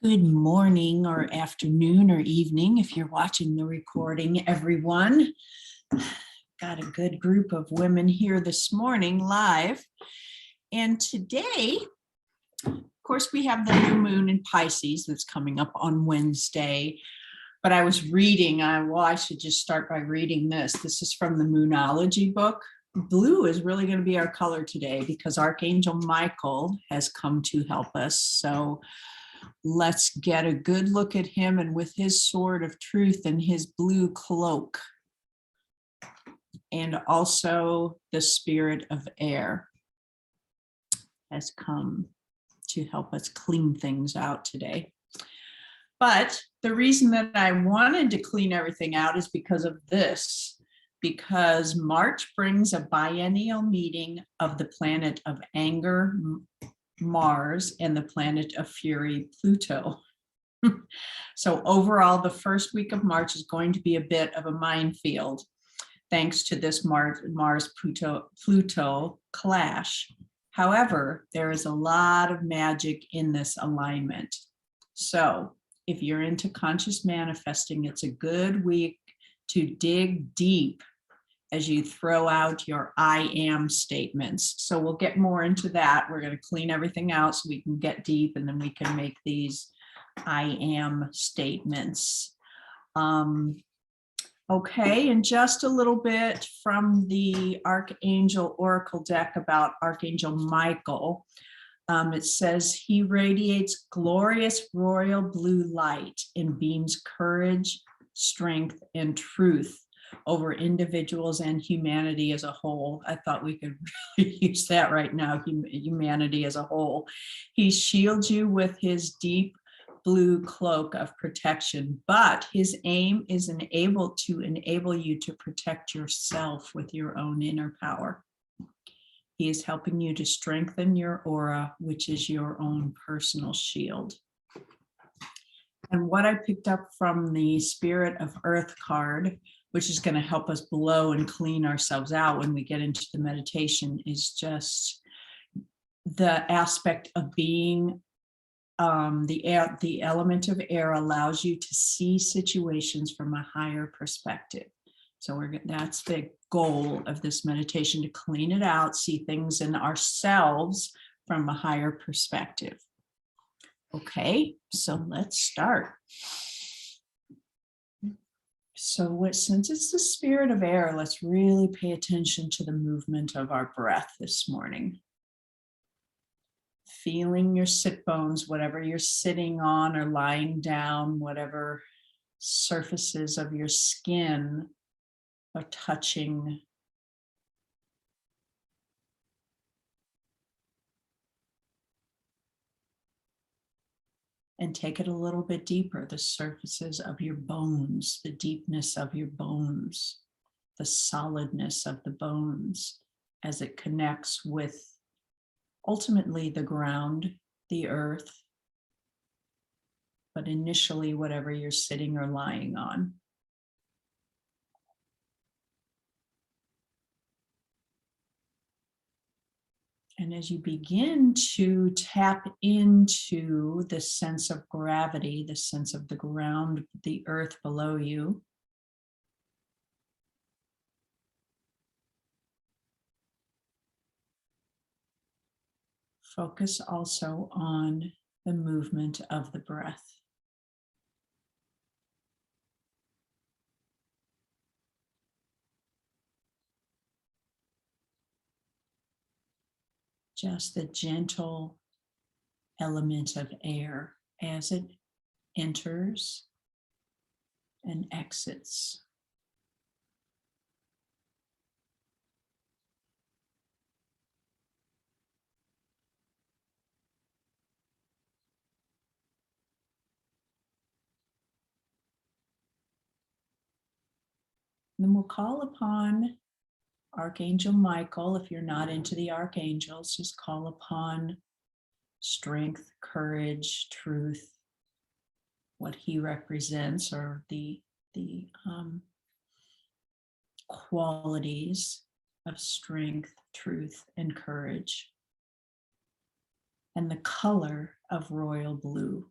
Good morning or afternoon or evening if you're watching the recording, everyone. Got a good group of women here this morning live. And today, of course, we have the new moon in Pisces that's coming up on Wednesday. But I was reading, I should just start by reading this. This is from the Moonology book. Blue is really going to be our color today because Archangel Michael has come to help us. So let's get a good look at him and with his sword of truth and his blue cloak. And also the spirit of air has come to help us clean things out today. But the reason that I wanted to clean everything out is because of this, because March brings a biennial meeting of the planet of anger, Mars, and the planet of fury, Pluto. So overall, the first week of March is going to be a bit of a minefield, thanks to this Mars-Pluto clash. However, there is a lot of magic in this alignment. So if you're into conscious manifesting, it's a good week to dig deep as you throw out your I am statements. So we'll get more into that. We're going to clean everything out so we can get deep, and then we can make these I am statements. Okay, and just a little bit from the Archangel Oracle deck about Archangel Michael. It says he radiates glorious royal blue light and beams courage, strength, and truth over individuals and humanity as a whole. I thought we could really use that right now, humanity as a whole. He shields you with his deep blue cloak of protection, but his aim is to enable you to protect yourself with your own inner power. He is helping you to strengthen your aura, which is your own personal shield. And what I picked up from the Spirit of Earth card, which is going to help us blow and clean ourselves out when we get into the meditation, is just the aspect of being the element of air allows you to see situations from a higher perspective. So that's the goal of this meditation, to clean it out, see things in ourselves from a higher perspective. Okay, so let's start. So since it's the spirit of air, let's really pay attention to the movement of our breath this morning. Feeling your sit bones, whatever you're sitting on or lying down, whatever surfaces of your skin are touching. And take it a little bit deeper, the surfaces of your bones, the deepness of your bones, the solidness of the bones as it connects with ultimately the ground, the earth, but initially whatever you're sitting or lying on. And as you begin to tap into the sense of gravity, the sense of the ground, the earth below you, focus also on the movement of the breath. Just the gentle element of air as it enters and exits. Then we'll call upon Archangel Michael. If you're not into the archangels, just call upon strength, courage, truth, what he represents, or the qualities of strength, truth, and courage, and the color of royal blue.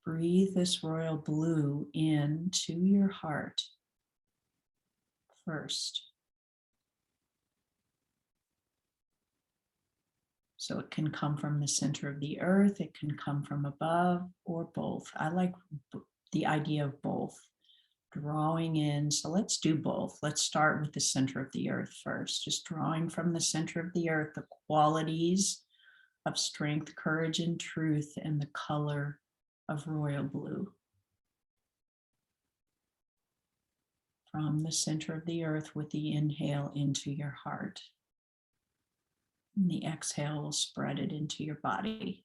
breathe this royal blue into your heart first. So it can come from the center of the earth, it can come from above, or both. I like the idea of both. Drawing in, so let's do both. Let's start with the center of the earth first, just drawing from the center of the earth the qualities of strength, courage, and truth, and the color of royal blue. From the center of the earth with the inhale into your heart. And the exhale will spread it into your body.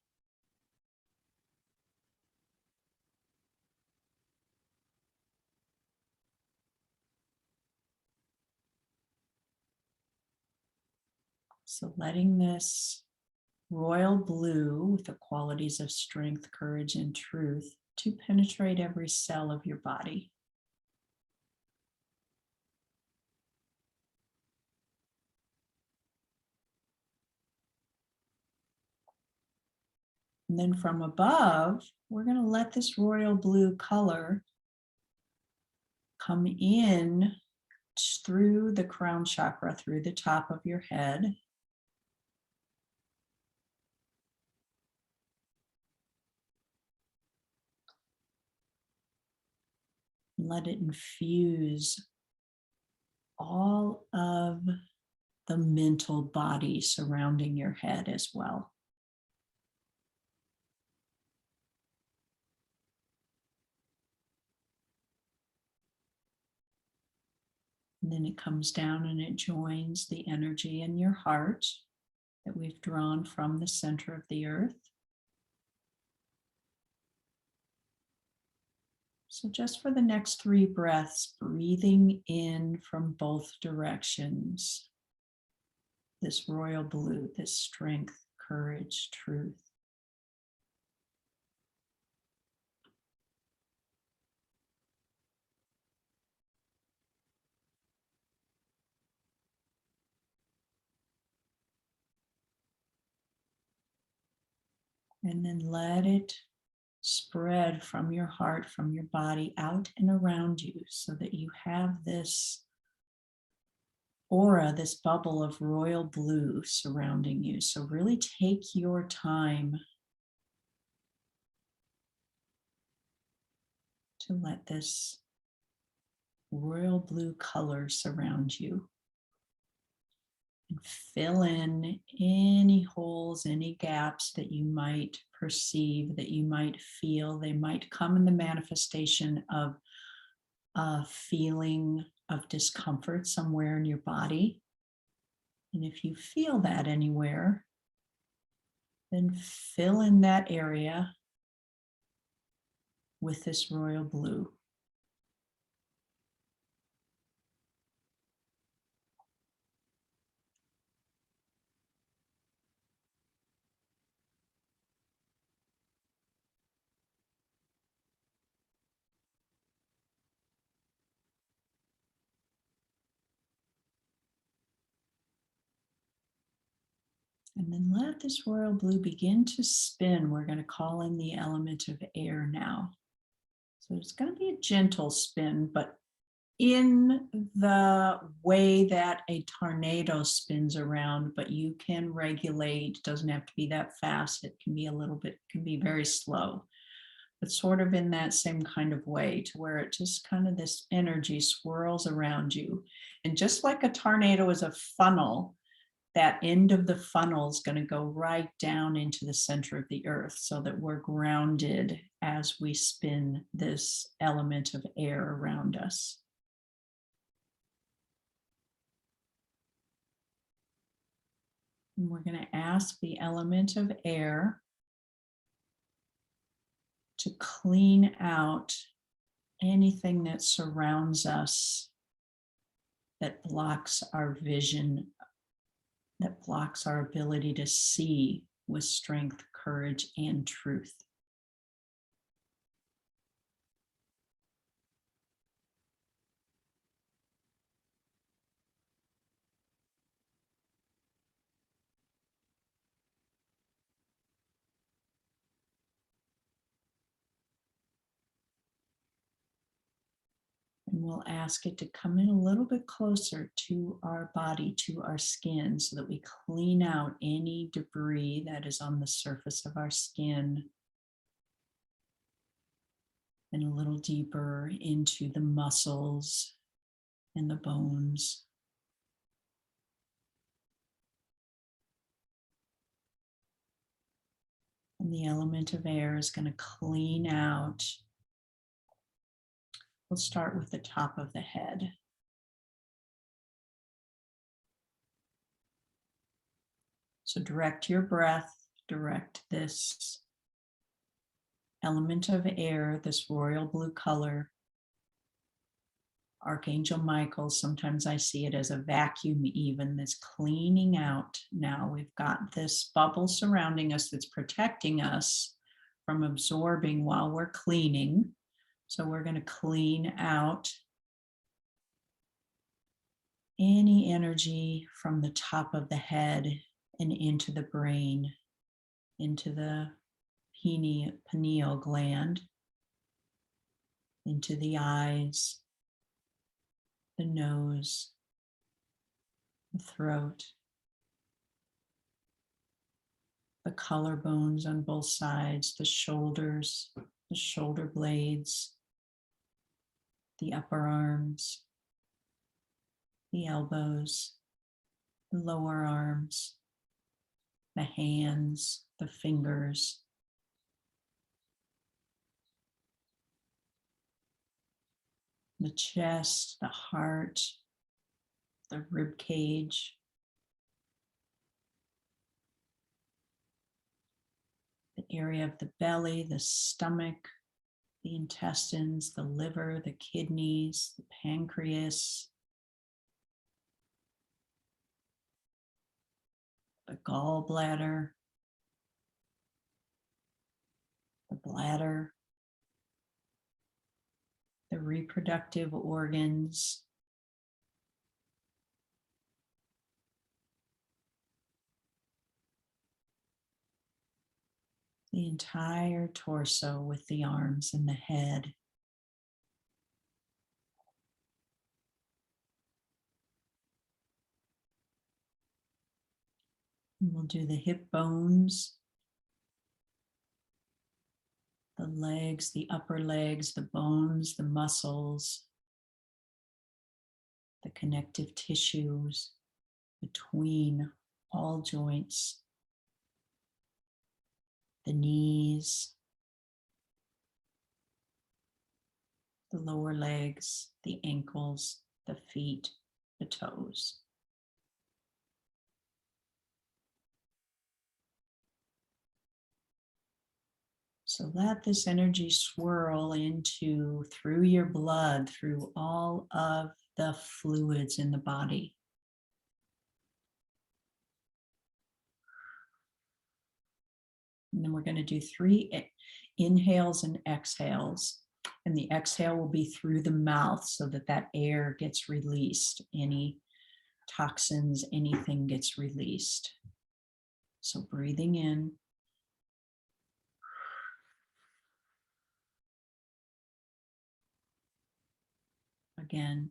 So letting this royal blue with the qualities of strength, courage, and truth to penetrate every cell of your body. And then from above, we're going to let this royal blue color come in through the crown chakra, through the top of your head. Let it infuse all of the mental body surrounding your head as well. And then it comes down and it joins the energy in your heart that we've drawn from the center of the earth. So just for the next 3 breaths, breathing in from both directions, this royal blue, this strength, courage, truth. And then let it spread from your heart, from your body, out and around you, so that you have this aura, this bubble of royal blue surrounding you. So really take your time to let this royal blue color surround you. And fill in any holes, any gaps that you might perceive, that you might feel. They might come in the manifestation of a feeling of discomfort somewhere in your body. And if you feel that anywhere, then fill in that area with this royal blue. And then let this royal blue begin to spin. We're going to call in the element of air now. So it's going to be a gentle spin, but in the way that a tornado spins around, but you can regulate, doesn't have to be that fast. It can be a little bit, can be very slow, but sort of in that same kind of way, to where it just kind of, this energy swirls around you. And just like a tornado is a funnel, that end of the funnel is going to go right down into the center of the earth, so that we're grounded as we spin this element of air around us. And we're going to ask the element of air to clean out anything that surrounds us that blocks our vision, that blocks our ability to see with strength, courage, and truth. And we'll ask it to come in a little bit closer to our body, to our skin, so that we clean out any debris that is on the surface of our skin. And a little deeper into the muscles and the bones. And the element of air is going to clean out. We'll start with the top of the head. So direct your breath, direct this element of air, this royal blue color. Archangel Michael, sometimes I see it as a vacuum even, that's cleaning out. Now we've got this bubble surrounding us that's protecting us from absorbing while we're cleaning. So we're going to clean out any energy from the top of the head and into the brain, into the pineal gland, into the eyes, the nose, the throat, the collarbones on both sides, the shoulders, the shoulder blades, the upper arms, the elbows, the lower arms, the hands, the fingers, the chest, the heart, the rib cage, the area of the belly, the stomach, the intestines, the liver, the kidneys, the pancreas, the gallbladder, the bladder, the reproductive organs, the entire torso with the arms and the head. And we'll do the hip bones, the legs, the upper legs, the bones, the muscles, the connective tissues between all joints, the knees, the lower legs, the ankles, the feet, the toes. So let this energy swirl through your blood, through all of the fluids in the body. And then we're going to do 3 inhales and exhales. And the exhale will be through the mouth so that that air gets released. Any toxins, anything gets released. So breathing in. Again.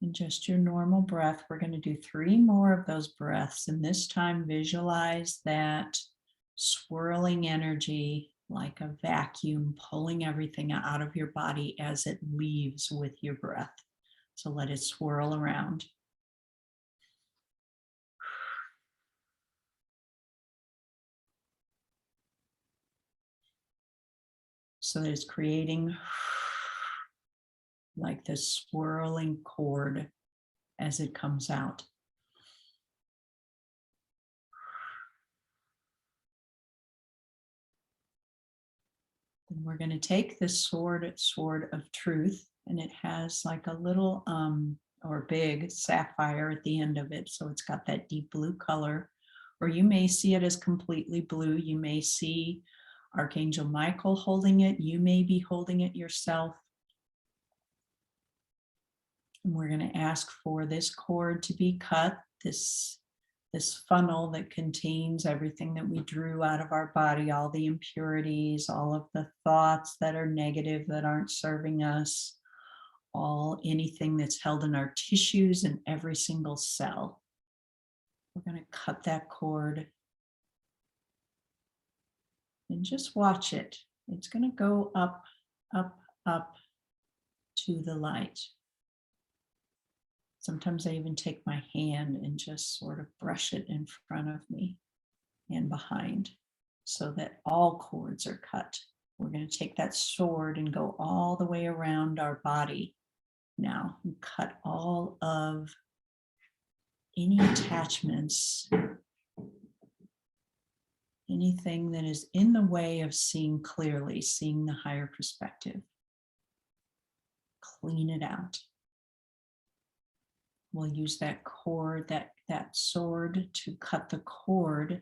And just your normal breath. We're going to do 3 more of those breaths. And this time visualize that swirling energy like a vacuum, pulling everything out of your body as it leaves with your breath. So let it swirl around. So that it's creating like this swirling cord as it comes out. Then we're going to take this sword of truth, and it has like a little or big sapphire at the end of it. So it's got that deep blue color, or you may see it as completely blue. You may see Archangel Michael holding it. You may be holding it yourself. And we're going to ask for this cord to be cut, this funnel that contains everything that we drew out of our body, all the impurities, all of the thoughts that are negative, that aren't serving us, anything that's held in our tissues and every single cell. We're going to cut that cord and just watch it. It's going to go up, up, up to the light. Sometimes I even take my hand and just sort of brush it in front of me and behind so that all cords are cut. We're going to take that sword and go all the way around our body now and cut all of any attachments, anything that is in the way of seeing clearly, seeing the higher perspective. Clean it out. We'll use that cord, that sword, to cut the cord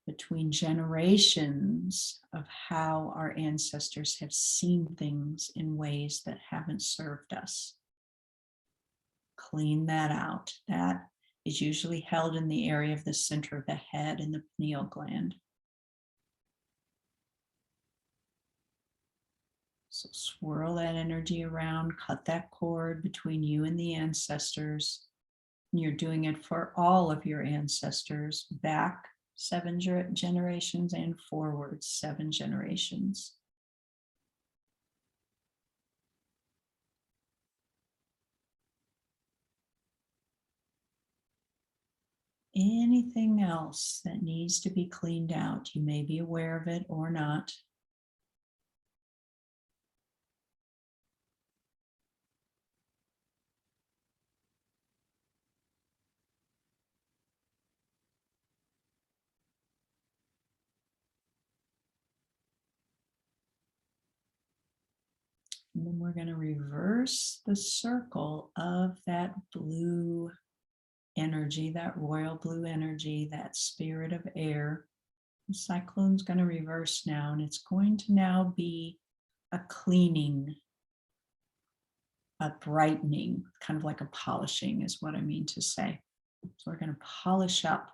between generations of how our ancestors have seen things in ways that haven't served us. Clean that out. That is usually held in the area of the center of the head and the pineal gland. So swirl that energy around, cut that cord between you and the ancestors. And you're doing it for all of your ancestors, back 7 generations and forward 7 generations. Anything else that needs to be cleaned out, you may be aware of it or not. And then we're going to reverse the circle of that blue energy, that royal blue energy, that spirit of air. The cyclone's going to reverse now, and it's going to now be a cleaning, a brightening, kind of like a polishing is what I mean to say. So we're going to polish up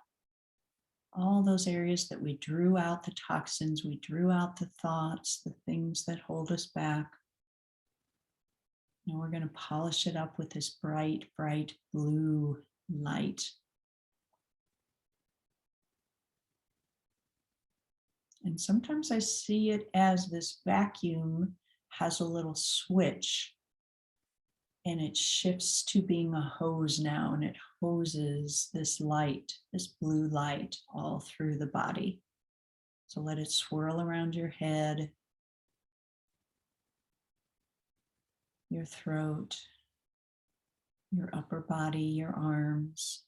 all those areas that we drew out the toxins, we drew out the thoughts, the things that hold us back. Now we're going to polish it up with this bright, bright blue light. And sometimes I see it as this vacuum has a little switch and it shifts to being a hose now, and it hoses this light, this blue light, all through the body. So let it swirl around your head, your throat, your upper body, your arms,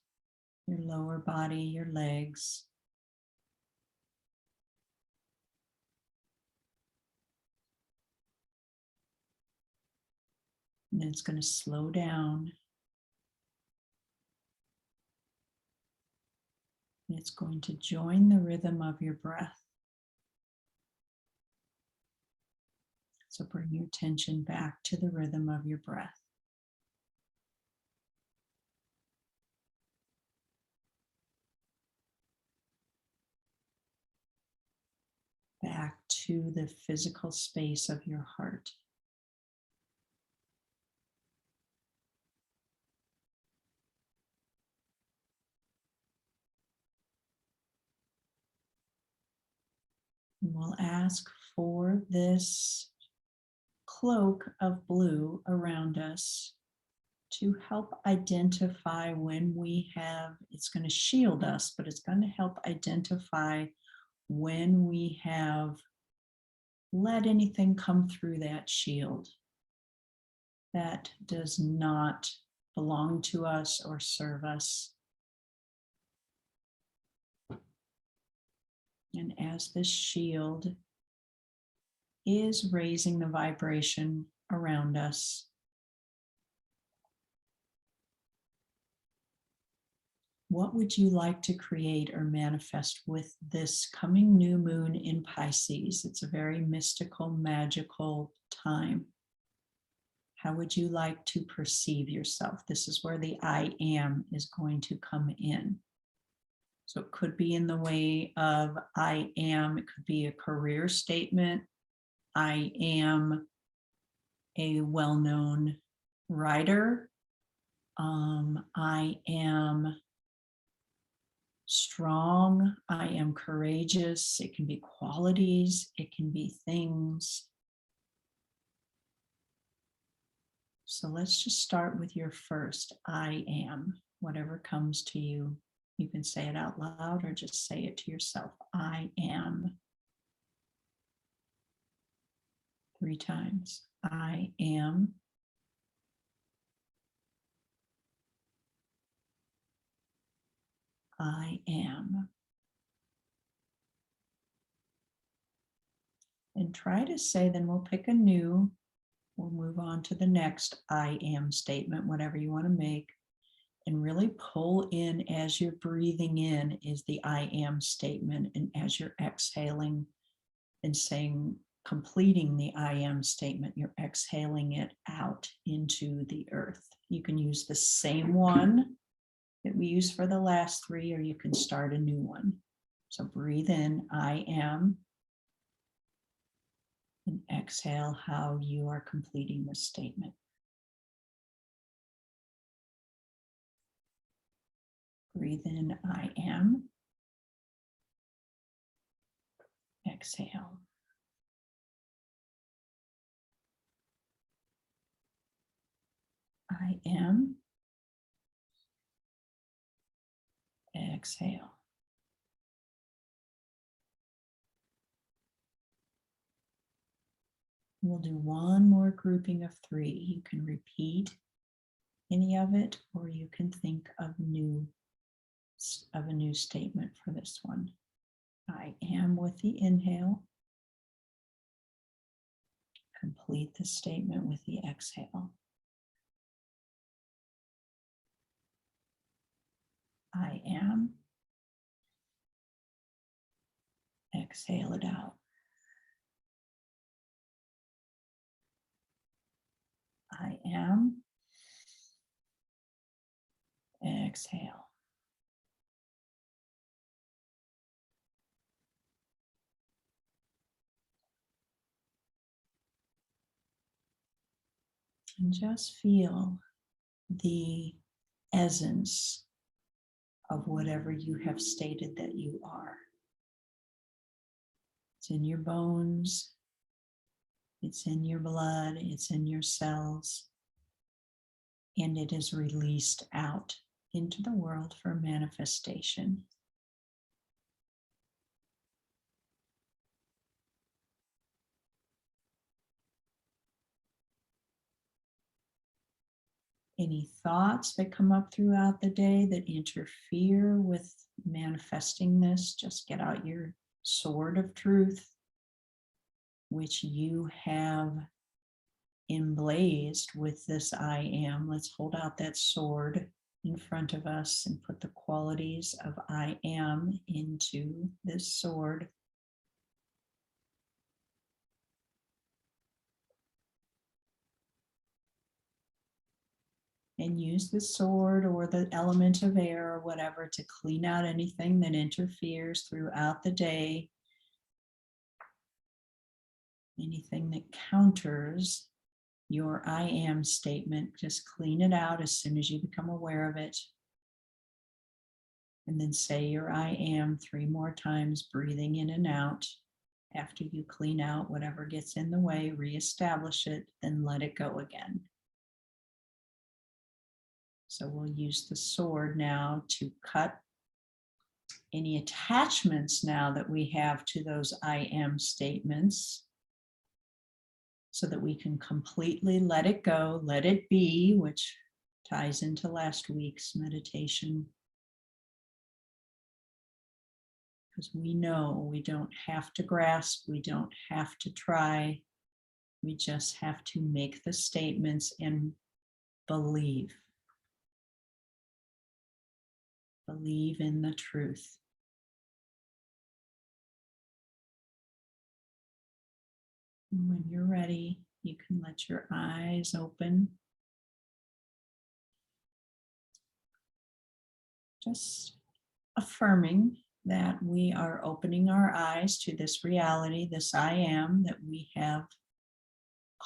your lower body, your legs. And then it's going to slow down. And it's going to join the rhythm of your breath. So bring your attention back to the rhythm of your breath. Back to the physical space of your heart. And we'll ask for this cloak of blue around us to help identify when we have, it's going to shield us, but it's going to help identify when we have let anything come through that shield that does not belong to us or serve us. And as this shield is raising the vibration around us, What would you like to create or manifest with this coming new moon in Pisces? It's a very mystical, magical time. How would you like to perceive yourself? This is where the I am is going to come in. So it could be in the way of I am, it could be a career statement. I am a well-known writer. I am strong. I am courageous. It can be qualities. It can be things. So let's just start with your first I am, whatever comes to you. You can say it out loud or just say it to yourself. I am. 3 times. I am. I am. And try to say, then we'll pick a new, we'll move on to the next I am statement, whatever you want to make. And really pull in as you're breathing in is the I am statement. And as you're exhaling and saying, completing the I am statement, you're exhaling it out into the earth. You can use the same one that we used for the last 3, or you can start a new one. So breathe in, I am, and exhale how you are completing this statement. Breathe in, I am. Exhale. I am. Exhale. We'll do one more grouping of 3. You can repeat any of it, or you can think of a new statement for this one. I am with the inhale. Complete the statement with the exhale. I am. Exhale it out. I am. Exhale. And just feel the essence of whatever you have stated that you are. It's in your bones. It's in your blood. It's in your cells. And it is released out into the world for manifestation. Any thoughts that come up throughout the day that interfere with manifesting this, just get out your sword of truth, which you have emblazed with this I am. Let's hold out that sword in front of us and put the qualities of I am into this sword. And use the sword or the element of air or whatever to clean out anything that interferes throughout the day. Anything that counters your I am statement, just clean it out as soon as you become aware of it. And then say your I am 3 more times, breathing in and out. After you clean out whatever gets in the way, reestablish it, then let it go again. So we'll use the sword now to cut any attachments now that we have to those I am statements, so that we can completely let it go, let it be, which ties into last week's meditation. Because we know we don't have to grasp, we don't have to try, we just have to make the statements and believe. Believe in the truth. And when you're ready, you can let your eyes open. Just affirming that we are opening our eyes to this reality, this I am that we have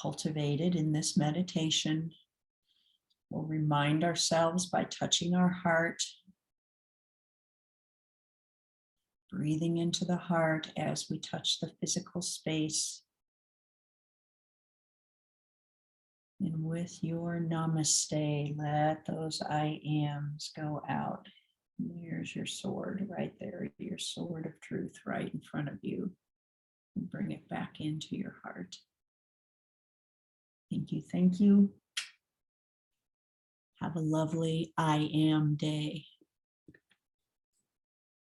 cultivated in this meditation. We'll remind ourselves by touching our heart, breathing into the heart as we touch the physical space. And with your namaste, let those I ams go out. Here's your sword right there, your sword of truth right in front of you. And bring it back into your heart. Thank you. Thank you. Have a lovely I am day.